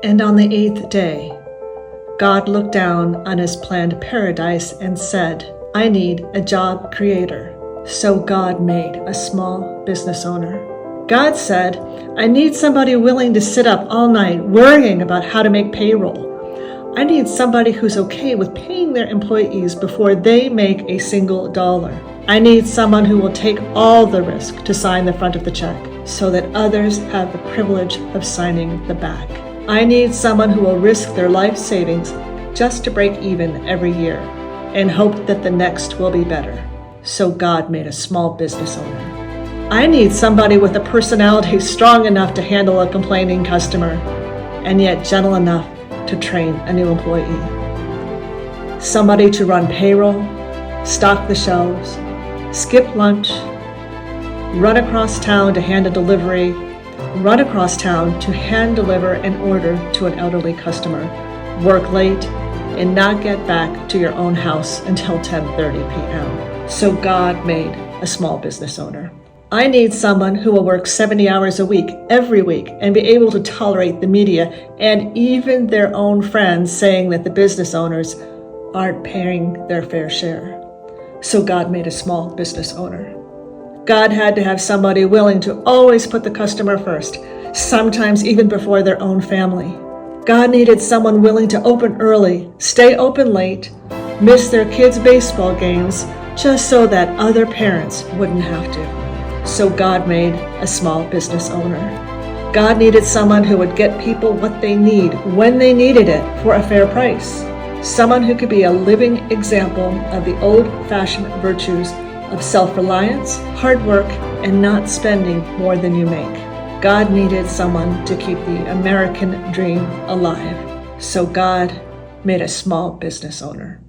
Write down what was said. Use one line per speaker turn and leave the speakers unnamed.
And on the eighth day, God looked down on his planned paradise and said, I need a job creator. So God made a small business owner. God said, I need somebody willing to sit up all night worrying about how to make payroll. I need somebody who's okay with paying their employees before they make a single dollar. I need someone who will take all the risk to sign the front of the check so that others have the privilege of signing the back. I need someone who will risk their life savings just to break even every year and hope that the next will be better. So God made a small business owner. I need somebody with a personality strong enough to handle a complaining customer and yet gentle enough to train a new employee. Somebody to run payroll, stock the shelves, skip lunch, run across town to hand a delivery, run across town to hand deliver an order to an elderly customer, work late, and not get back to your own house until 10:30 p.m. So God made a small business owner. I need someone who will work 70 hours a week, every week, and be able to tolerate the media and even their own friends saying that the business owners aren't paying their fair share. So God made a small business owner. God had to have somebody willing to always put the customer first, sometimes even before their own family. God needed someone willing to open early, stay open late, miss their kids' baseball games, just so that other parents wouldn't have to. So God made a small business owner. God needed someone who would get people what they need when they needed it for a fair price. Someone who could be a living example of the old-fashioned virtues of self-reliance, hard work, and not spending more than you make. God needed someone to keep the American dream alive. So God made a small business owner.